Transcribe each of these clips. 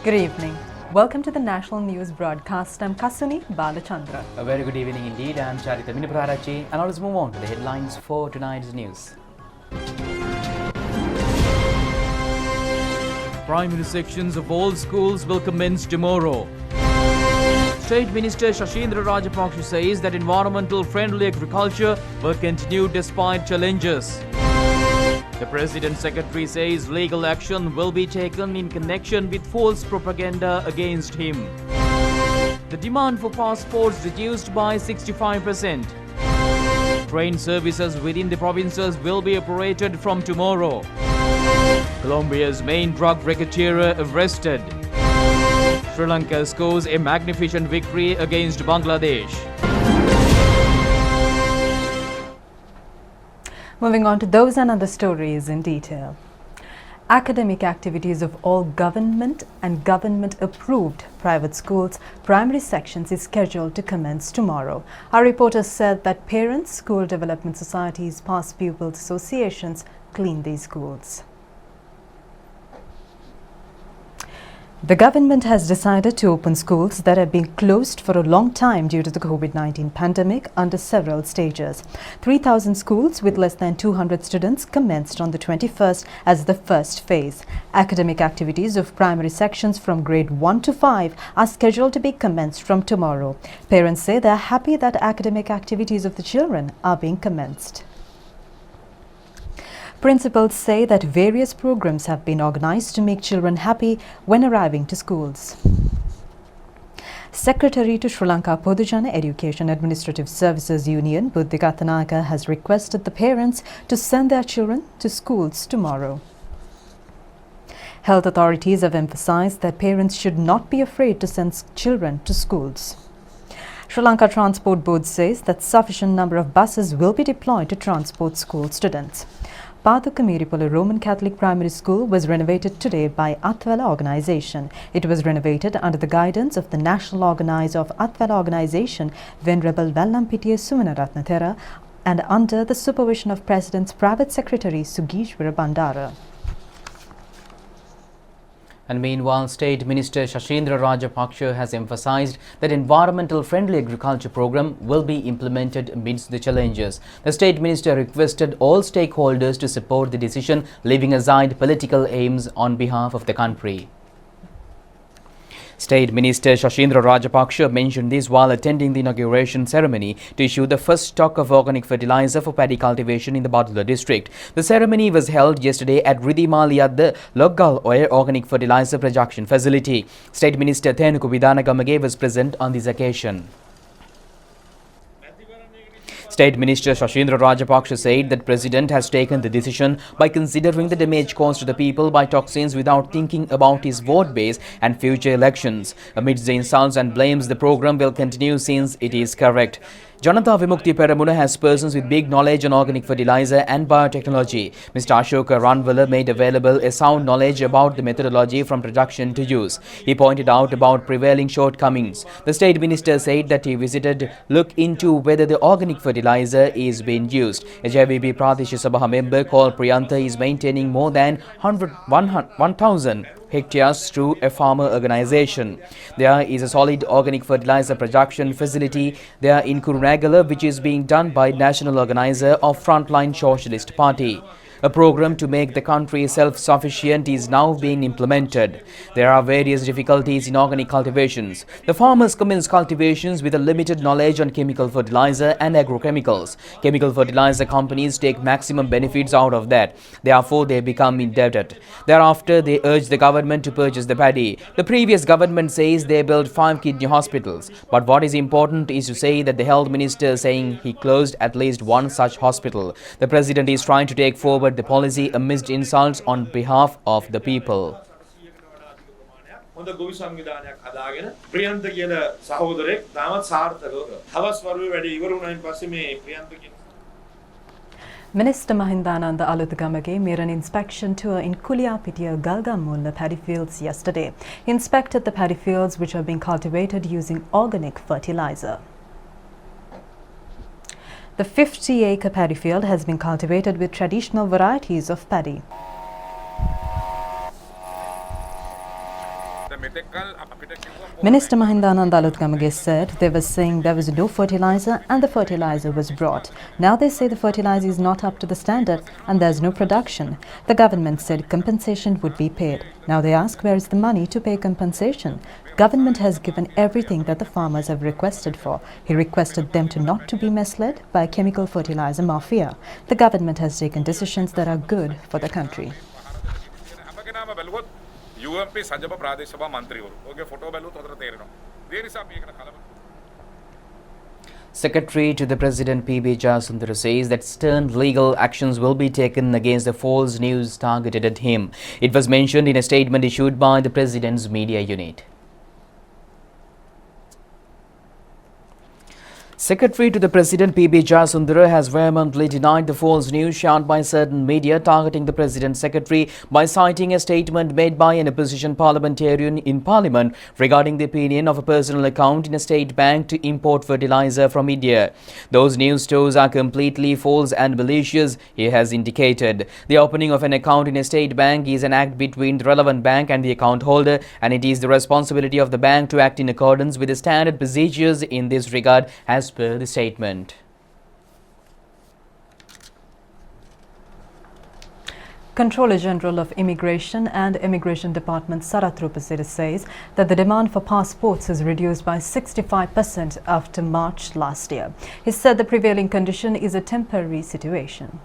Good evening. Welcome to the National News Broadcast. I'm Kasuni Balachandra. A very good evening indeed. I'm Charita Miniprarachi, and let's move on to the headlines for tonight's news. Primary sections of all schools will commence tomorrow. State Minister Shashindra Rajapaksa says that environmental friendly agriculture will continue despite challenges. The President's Secretary says legal action will be taken in connection with false propaganda against him. The demand for passports reduced by 65%. Train services within the provinces will be operated from tomorrow. Colombia's main drug racketeer arrested. Sri Lanka scores a magnificent victory against Bangladesh. Moving on to those and other stories in detail. Academic activities of all government and government-approved private schools' primary sections is scheduled to commence tomorrow. Our reporter said that parents, school development societies, past pupils associations clean these schools. The government has decided to open schools that have been closed for a long time due to the COVID-19 pandemic under several stages. 3,000 schools with less than 200 students commenced on the 21st as the first phase. Academic activities of primary sections from grade 1 to 5 are scheduled to be commenced from tomorrow. Parents say they are happy that academic activities of the children are being commenced. Principals say that various programs have been organized to make children happy when arriving to schools. Secretary to Sri Lanka Podujana Education Administrative Services Union, Buddhika Thanaka, has requested the parents to send their children to schools tomorrow. Health authorities have emphasized that parents should not be afraid to send children to schools. Sri Lanka Transport Board says that sufficient number of buses will be deployed to transport school students. Pathukamiripula Roman Catholic Primary School was renovated today by Athwala Organisation. It was renovated under the guidance of the National Organizer of Athwala Organisation, Venerable Vallampitiya Sumanarathnathera, and under the supervision of President's Private Secretary Sugishwara Bandara. And meanwhile, State Minister Shashindra Rajapaksa has emphasized that environmental friendly agriculture program will be implemented amidst the challenges. The State Minister requested all stakeholders to support the decision, leaving aside political aims on behalf of the country. State Minister Shashindra Rajapaksa mentioned this while attending the inauguration ceremony to issue the first stock of organic fertilizer for paddy cultivation in the Badulla district. The ceremony was held yesterday at Ridimali at the Loggal Oil Organic Fertilizer Production Facility. State Minister Thenuku Vidanagamage was present on this occasion. State Minister Shashindra Rajapaksa said that President has taken the decision by considering the damage caused to the people by toxins without thinking about his vote base and future elections. Amidst the insults and blames, the program will continue since it is correct. Janata Vimukti Peramuna has persons with big knowledge on organic fertilizer and biotechnology. Mr. Ashoka Ranvala made available a sound knowledge about the methodology from production to use. He pointed out about prevailing shortcomings. The State Minister said that he visited look into whether the organic fertilizer is being used. A JVP Pradesh Sabha member called Priyanta is maintaining more than 1,000 hectares through a farmer organization. There is a solid organic fertilizer production facility there in Kurunagala, which is being done by National Organizer of Frontline Socialist Party. A program to make the country self-sufficient is now being implemented. There are various difficulties in organic cultivations. The farmers commence cultivations with a limited knowledge on chemical fertilizer and agrochemicals. Chemical fertilizer companies take maximum benefits out of that. Therefore, they become indebted. Thereafter, they urge the government to purchase the paddy. The previous government says they built 5 kidney hospitals. But what is important is to say that the health minister is saying he closed at least one such hospital. The president is trying to take forward the policy amidst insults on behalf of the people. Minister Mahindananda Aluthgamage made an inspection tour in Kuliyapitiya Galgamulla paddy fields yesterday. He inspected the paddy fields which are being cultivated using organic fertilizer. The 50-acre paddy field has been cultivated with traditional varieties of paddy. Minister Mahindanand Alutgamage said they were saying there was no fertilizer and the fertilizer was brought. Now they say the fertilizer is not up to the standard and there's no production. The government said compensation would be paid. Now they ask where is the money to pay compensation. Government has given everything that the farmers have requested for. He requested them to not to be misled by chemical fertilizer mafia. The government has taken decisions that are good for the country. UMP සජප ප්‍රාදේශ සභා මන්ත්‍රීවරු ඔගේ photo බැලුවොත් හොඳට තේරෙනවා. ඒ නිසා මේකට කලබල. Secretary to the President P.B. Jayasundara says that stern legal actions will be taken against the false news targeted at him. It was mentioned in a statement issued by the President's media unit. Secretary to the President P.B. Jayasundara has vehemently denied the false news shared by certain media targeting the President's secretary by citing a statement made by an opposition parliamentarian in Parliament regarding the opinion of a personal account in a state bank to import fertilizer from India. Those news stores are completely false and malicious, he has indicated. The opening of an account in a state bank is an act between the relevant bank and the account holder, and it is the responsibility of the bank to act in accordance with the standard procedures in this regard, as per the statement. Controller General of Immigration and Immigration Department Sarat Rupavahini says that the demand for passports is reduced by 65% after March last year. He said the prevailing condition is a temporary situation.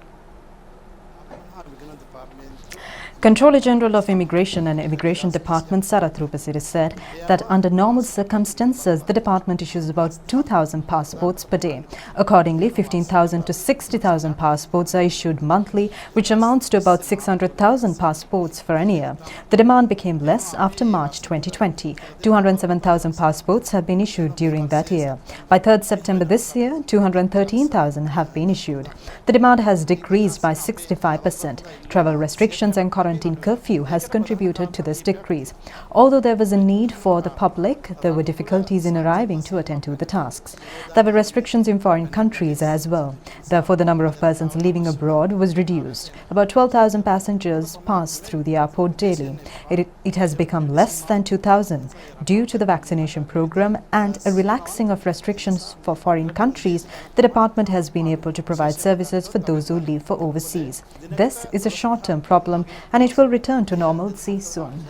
Controller General of Immigration and Immigration Department Sarat Rupavahini said that under normal circumstances, the department issues about 2,000 passports per day. Accordingly, 15,000 to 60,000 passports are issued monthly, which amounts to about 600,000 passports for an year. The demand became less after March 2020. 207,000 passports have been issued during that year. By 3rd September this year, 213,000 have been issued. The demand has decreased by 65%. Travel restrictions and quarantine curfew has contributed to this decrease. Although there was a need for the public, there were difficulties in arriving to attend to the tasks. There were restrictions in foreign countries as well. Therefore, the number of persons leaving abroad was reduced. About 12,000 passengers pass through the airport daily. It has become less than 2,000 due to the vaccination program and a relaxing of restrictions for foreign countries. The department has been able to provide services for those who leave for overseas. This is a short-term problem and it will return to normalcy soon.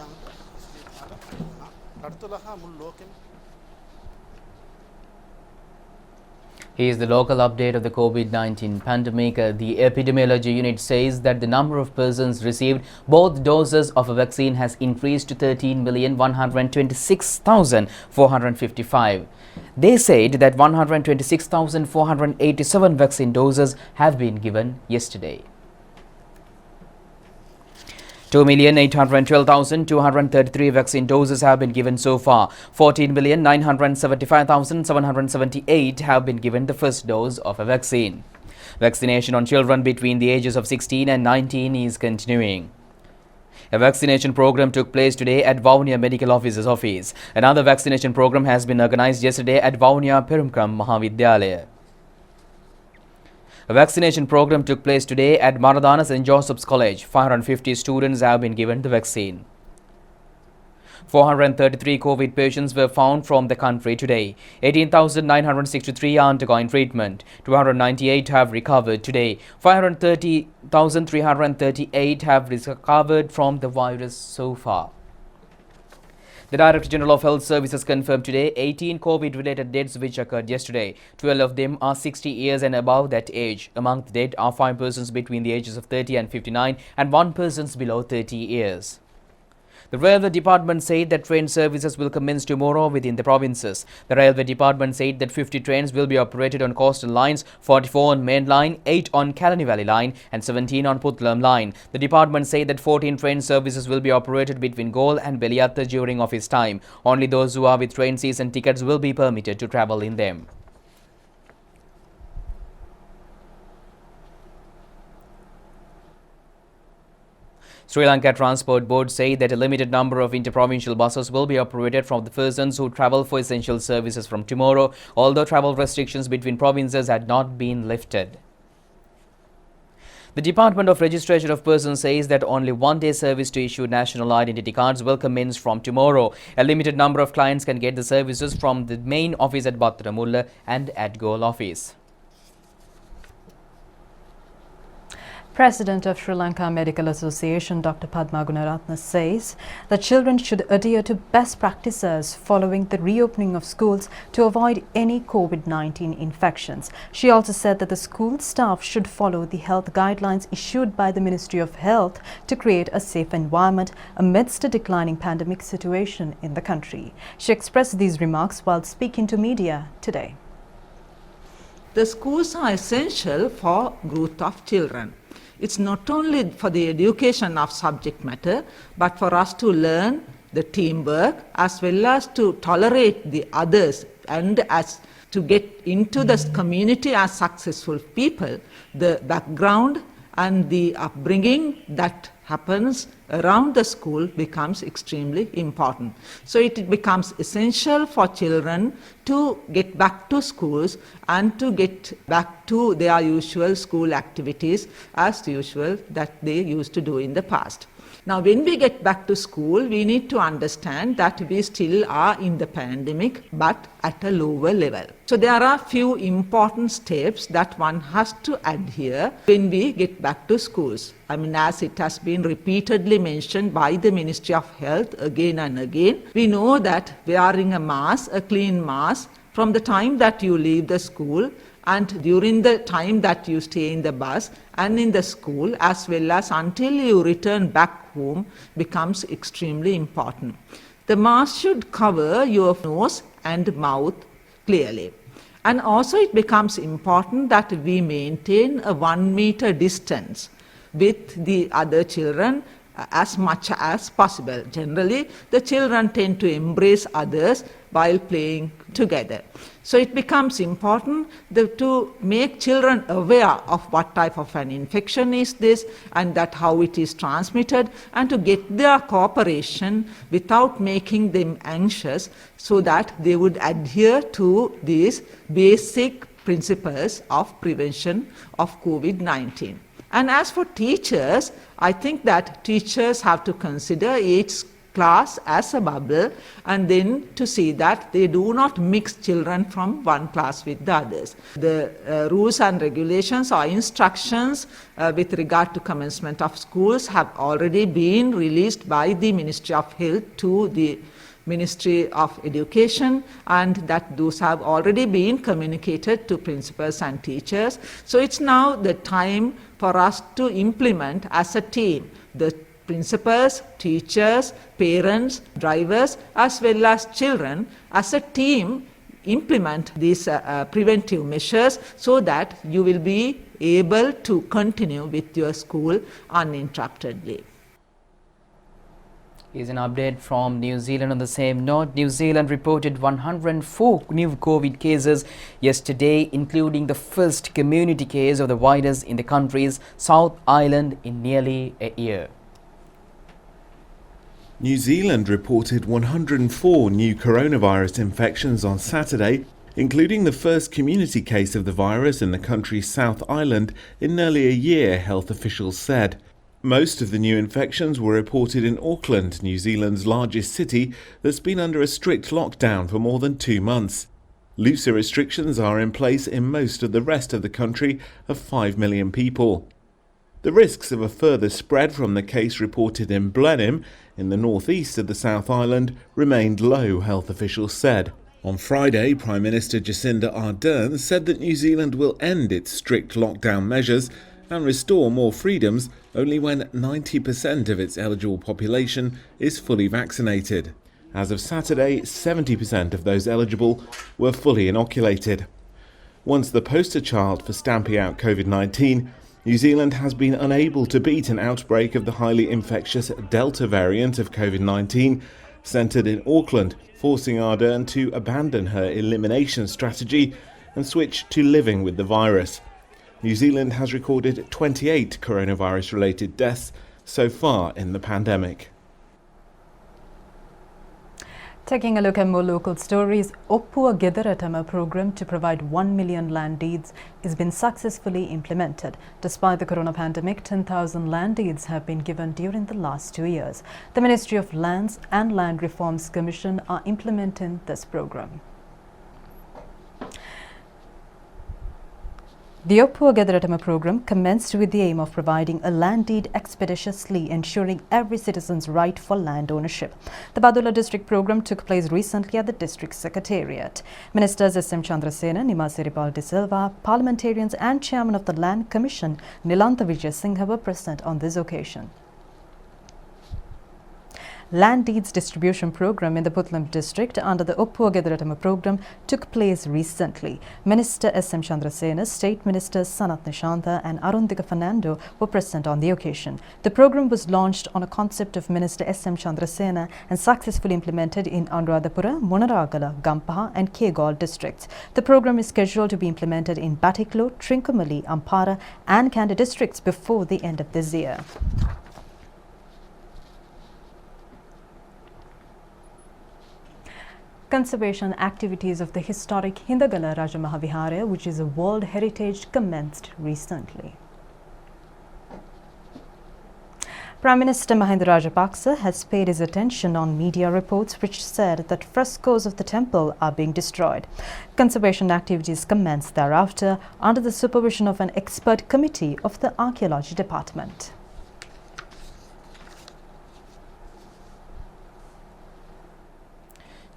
Here's the local update of the COVID-19 pandemic. The epidemiology unit says that the number of persons received both doses of a vaccine has increased to 13,126,455. They said that 126,487 vaccine doses have been given yesterday. 2,812,233 vaccine doses have been given so far. 14,975,778 have been given the first dose of a vaccine. Vaccination on children between the ages of 16 and 19 is continuing. A vaccination program took place today at Vavuniya Medical Officer's office. Another vaccination program has been organized yesterday at Vavuniya Perumkam Mahavidyalaya. A vaccination program took place today at Maradana St. Joseph's College. 550 students have been given the vaccine. 433 COVID patients were found from the country today. 18,963 are undergoing treatment. 298 have recovered today. 530,338 have recovered from the virus so far. The Director General of Health Services confirmed today 18 COVID-related deaths which occurred yesterday. 12 of them are 60 years and above that age. Among the dead are 5 persons between the ages of 30 and 59 and 1 person below 30 years. The Railway Department said that train services will commence tomorrow within the provinces. The Railway Department said that 50 trains will be operated on coastal lines, 44 on main line, 8 on Kalani Valley line and 17 on Puttalam line. The department said that 14 train services will be operated between Galle and Beliyatta during office time. Only those who are with train season tickets will be permitted to travel in them. Sri Lanka Transport Board say that a limited number of interprovincial buses will be operated from the persons who travel for essential services from tomorrow, although travel restrictions between provinces had not been lifted. The Department of Registration of Persons says that only one-day service to issue national identity cards will commence from tomorrow. A limited number of clients can get the services from the main office at Battaramulla and at Goal office. President of Sri Lanka Medical Association Dr. Padma Gunaratna says that children should adhere to best practices following the reopening of schools to avoid any COVID-19 infections. She also said that the school staff should follow the health guidelines issued by the Ministry of Health to create a safe environment amidst a declining pandemic situation in the country. She expressed these remarks while speaking to media today. The schools are essential for growth of children. It's not only for the education of subject matter, but for us to learn the teamwork as well as to tolerate the others and as to get into the community as successful people. The background and the upbringing that happens around the school becomes extremely important. So it becomes essential for children to get back to schools and to get back to their usual school activities as usual that they used to do in the past. Now, when we get back to school, we need to understand that we still are in the pandemic, but at a lower level. So there are few important steps that one has to adhere when we get back to schools. I mean, as it has been repeatedly mentioned by the Ministry of Health again and again, we know that wearing a mask, a clean mask, from the time that you leave the school and during the time that you stay in the bus and in the school, as well as until you return back home, becomes extremely important. The mask should cover your nose and mouth clearly. And also it becomes important that we maintain a 1 meter distance with the other children as much as possible. Generally, the children tend to embrace others while playing together. So it becomes important to make children aware of what type of an infection is this and that how it is transmitted, and to get their cooperation without making them anxious so that they would adhere to these basic principles of prevention of COVID-19. And as for teachers, I think that teachers have to consider each class as a bubble and then to see that they do not mix children from one class with the others. The rules and regulations or instructions with regard to commencement of schools have already been released by the Ministry of Health to the Ministry of Education, and that those have already been communicated to principals and teachers. So it's now the time for us to implement as a team, the principals, teachers, parents, drivers, as well as children, as a team implement these preventive measures so that you will be able to continue with your school uninterruptedly. Here's an update from New Zealand on the same note. New Zealand reported 104 new COVID cases yesterday, including the first community case of the virus in the country's South Island in nearly a year. New Zealand reported 104 new coronavirus infections on Saturday, including the first community case of the virus in the country's South Island in nearly a year, health officials said. Most of the new infections were reported in Auckland, New Zealand's largest city, that's been under a strict lockdown for more than 2 months. Looser restrictions are in place in most of the rest of the country of 5 million people. The risks of a further spread from the case reported in Blenheim, in the northeast of the South Island, remained low, health officials said. On Friday, Prime Minister Jacinda Ardern said that New Zealand will end its strict lockdown measures and restore more freedoms only when 90% of its eligible population is fully vaccinated. As of Saturday, 70% of those eligible were fully inoculated. Once the poster child for stamping out COVID-19, New Zealand has been unable to beat an outbreak of the highly infectious Delta variant of COVID-19 centred in Auckland, forcing Ardern to abandon her elimination strategy and switch to living with the virus. New Zealand has recorded 28 coronavirus-related deaths so far in the pandemic. Taking a look at more local stories, Oppua Gedaratama program to provide 1 million land deeds has been successfully implemented. Despite the corona pandemic, 10,000 land deeds have been given during the last 2 years. The Ministry of Lands and Land Reforms Commission are implementing this program. The Oppua Gedaratama program commenced with the aim of providing a land deed expeditiously, ensuring every citizen's right for land ownership. The Badulla district program took place recently at the district secretariat. Ministers S.M. Chandrasena, Nima Siripal De Silva, parliamentarians and chairman of the Land Commission, Nilantha Vijayasinghe were present on this occasion. Land deeds distribution program in the Puttalam district under the Oppua Gedaratama program took place recently. Minister S.M. Chandrasena, State Ministers Sanat Nishantha and Arundhika Fernando were present on the occasion. The program was launched on a concept of Minister S.M. Chandrasena and successfully implemented in Anuradhapura, Munaragala, Gampaha and Kegaul districts. The program is scheduled to be implemented in Batiklo, Trincomalee, Ampara and Kandy districts before the end of this year. Conservation activities of the historic Hindagala Rajamahavihara, which is a World Heritage, commenced recently. Prime Minister Mahinda Rajapaksa has paid his attention on media reports which said that frescoes of the temple are being destroyed. Conservation activities commenced thereafter under the supervision of an expert committee of the Archaeology Department.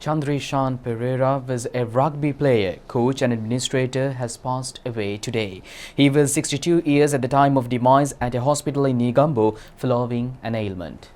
Chandrishan Pereira was a rugby player, coach and administrator has passed away today. He was 62 years at the time of demise at a hospital in Negombo following an ailment.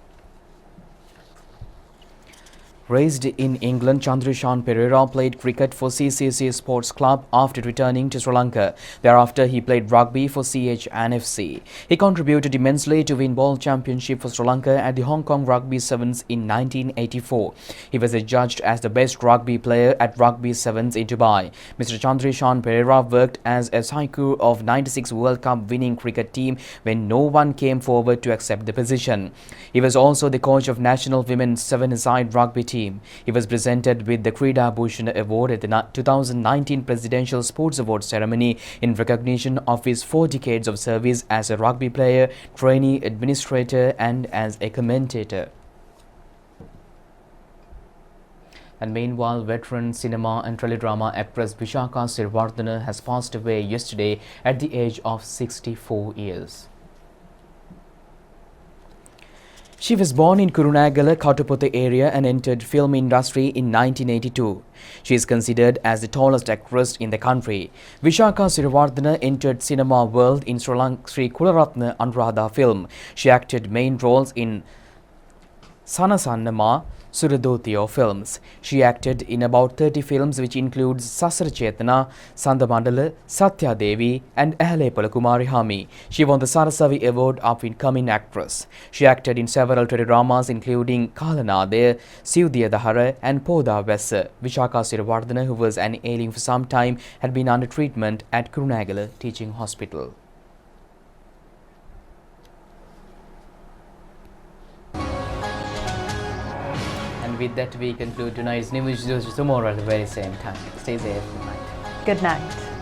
Raised in England, Chandrishan Pereira played cricket for CCC Sports Club after returning to Sri Lanka. Thereafter, he played rugby for CHNFC. He contributed immensely to win World Championship for Sri Lanka at the Hong Kong Rugby Sevens in 1984. He was adjudged as the best rugby player at Rugby Sevens in Dubai. Mr. Chandrishan Pereira worked as a psycho of 96 World Cup winning cricket team when no one came forward to accept the position. He was also the coach of National Women's Seven-a-side rugby team. He was presented with the Krida Bhushan Award at the 2019 Presidential Sports Awards ceremony in recognition of his 4 decades of service as a rugby player, trainee, administrator and as a commentator. And meanwhile, veteran cinema and teledrama actress Vishaka Sirivardhana has passed away yesterday at the age of 64 years. She was born in Kurunagala, Kautaputtu area and entered film industry in 1982. She is considered as the tallest actress in the country. Vishaka Sirivardhana entered cinema world in Sri Kularatna Anuradha film. She acted main roles in Sanasannama, Suradothiyo films. She acted in about 30 films which includes Sasara Chetana, Sandamandala, Satya Devi and Ahalepola Kumari Hami. She won the Sarasavi Award of Incoming Actress. She acted in several teledramas including Kalanade, Sivdiyadahara and Poda Vessa. Vishaka Sirivardhana, who was an ailing for some time, had been under treatment at Kurunagala Teaching Hospital. And with that, we conclude tonight's news. Tomorrow at the very same time. Stay safe. Good night. Good night.